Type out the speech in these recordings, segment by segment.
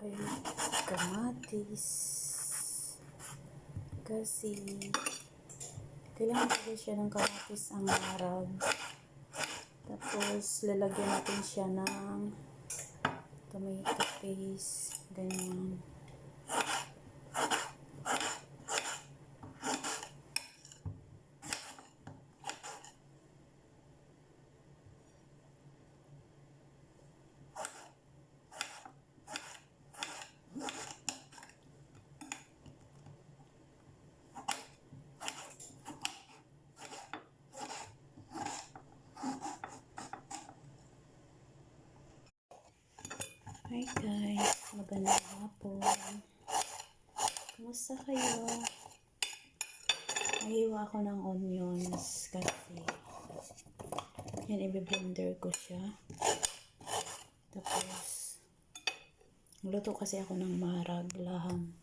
ay kamatis. Kasi kailangan talaga siya ng kamatis ang marag. Tapos lalagyan natin siya ng tomato paste. Ganyan. Hi guys, magandang hapon. Kumusta kayo? Nahiwa ako ng onions kasi yan, i-blender ko siya. Tapos luto kasi ako ng marag laham.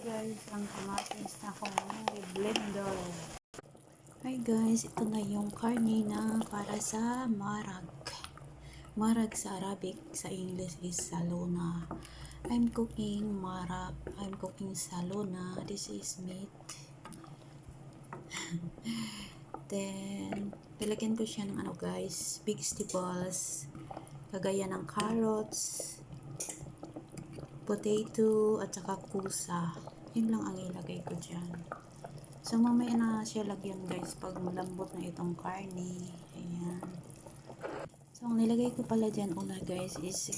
Guys, ang kamatis na akong blender. Hi guys, ito na yung karne na para sa marag. Marag sa Arabic, sa English is salona. I'm cooking marag. I'm cooking salona. This is meat. Then, nilagyan ko siya ng guys, vegetables. Kagaya ng carrots, potato, at saka kusa. Yun lang ang ilagay ko dyan. So, mamaya na siya lagyan guys pag malambot na itong karne. Ayan. So, ang nilagay ko pala dyan una guys is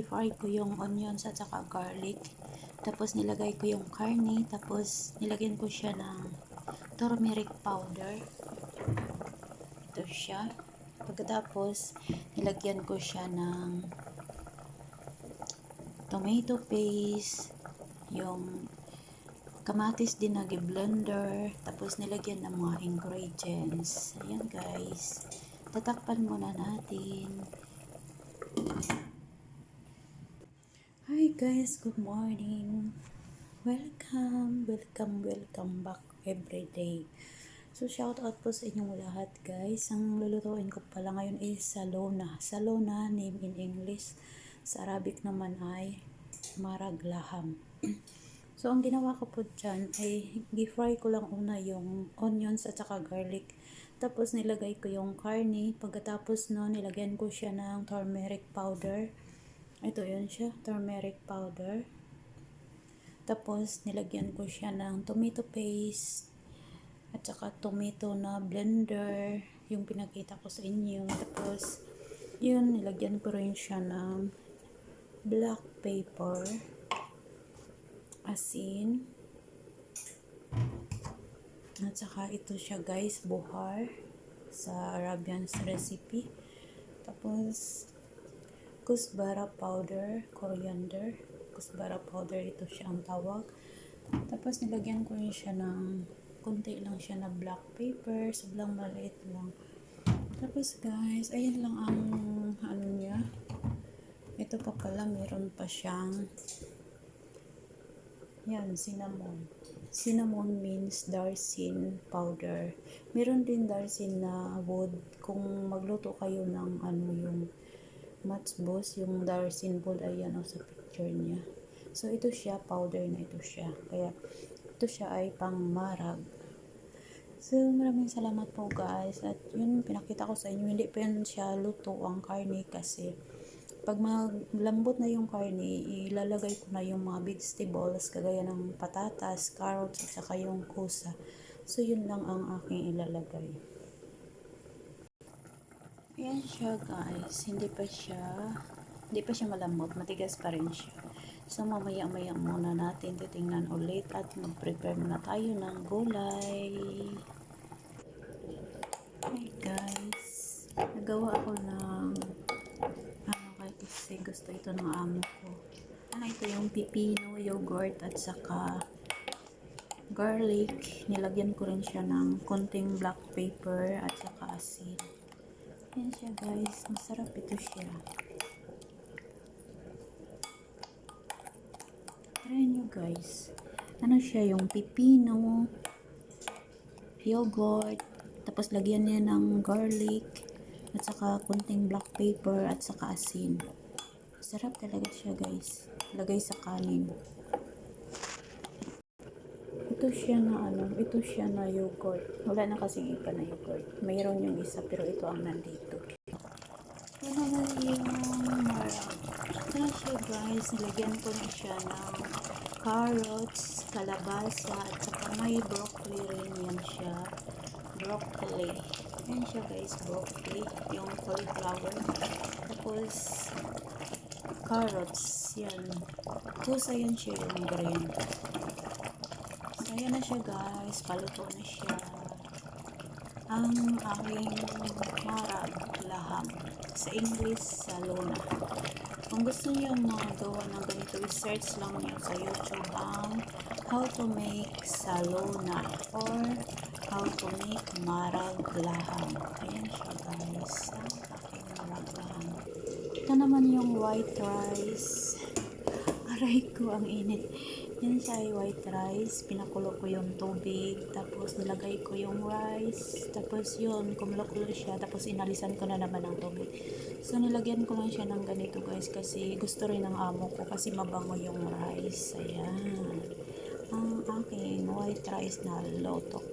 fry ko yung onions at saka garlic. Tapos nilagay ko yung karne. Tapos nilagyan ko siya ng turmeric powder. Ito siya. Pagkatapos nilagyan ko siya ng tomato paste, yung kamatis din na blender, tapos nilagyan ng mga ingredients. Ayan guys, tatakpan muna natin. Hi guys, good morning. Welcome back everyday. So shout out po sa inyong lahat guys. Ang lulutuin ko pala ngayon is salona. Salona, name in English. Sa Arabic naman ay marag laham. So, ang ginawa ko po dyan ay i-fry ko lang una yung onions at saka garlic. Tapos, nilagay ko yung karne. Pagkatapos no, nilagyan ko siya ng turmeric powder. Ito yun siya, turmeric powder. Tapos, nilagyan ko siya ng tomato paste at saka tomato na blender. Yung pinakita ko sa inyo. Tapos, yun, nilagyan ko rin siya ng black pepper, asin, at saka ito siya guys, buhar sa Arabian recipe. Tapos kusbara powder, coriander, kusbara powder, ito siya ang tawag. Tapos nilagyan ko rin siya ng konti lang siya na black pepper, sobrang maliit lang. Tapos guys, ayan lang ang ano niya. Ito pa pala, meron pa siyang yan, cinnamon. Cinnamon means darsin powder. Meron din darsin na wood. Kung magluto kayo ng ano yung matchbox, yung darsin wood, ayan o sa picture niya. So, ito siya, powder na ito siya. Kaya, ito siya ay pang marag. So, maraming salamat po guys. At yun, pinakita ko sa inyo, hindi pa yan siya luto ang karne kasi pag malambot na yung karne, ilalagay ko na yung mga vegetables kagaya ng patatas, carrots, at saka yung kusa. So, yun lang ang aking ilalagay. Ayan siya guys. Hindi pa siya Hindi pa siya malambot, matigas pa rin siya. So mamaya-maya muna natin titingnan ulit at mag-prepare muna tayo ng gulay. Hi guys, nagawa ako ng kasi gusto ito ng amo ko. Ito yung pipino, yogurt at saka garlic. Nilagyan ko rin siya ng konting black pepper at saka asin. Yan siya guys, masarap ito siya. Try nyo guys. Ano siya, yung pipino, yogurt, tapos lagyan niya ng garlic at saka konting black pepper at saka asin. Sarap talaga siya guys. Lagay sa kanin. Ito siya na yogurt. Wala na kasing iba na yogurt. Mayroon yung isa pero ito ang nandito. Ito naman yung marang. Ito na siya guys. Nilagyan ko na siya ng carrots, kalabasa at saka may broccoli rin. Yan siya. Broccoli. Yan siya guys, broccoli. Yung cauliflower. Tapos carrots. Yan. Pusa yan siya yung green. So, ayan na siya guys. Paluto na siya. Ang aking marag laham. Sa English, salona. Kung gusto niyo magawa ng ganito, research lang niyo sa YouTube ang how to make salona or how to make marag laham. Ayan siya guys. Ang aking marag laham. Ito naman yung white rice. Aray ko, ang init. Yan siya ay white rice. Pinakulo ko yung tubig. Tapos nilagay ko yung rice. Tapos yun, kumulo-kulo siya. Tapos inalisan ko na naman ang tubig. So nilagyan ko lang siya ng ganito guys. Kasi gusto rin ng amo ko. Kasi mabango yung rice. Ayan. Ang aking white rice na lotok.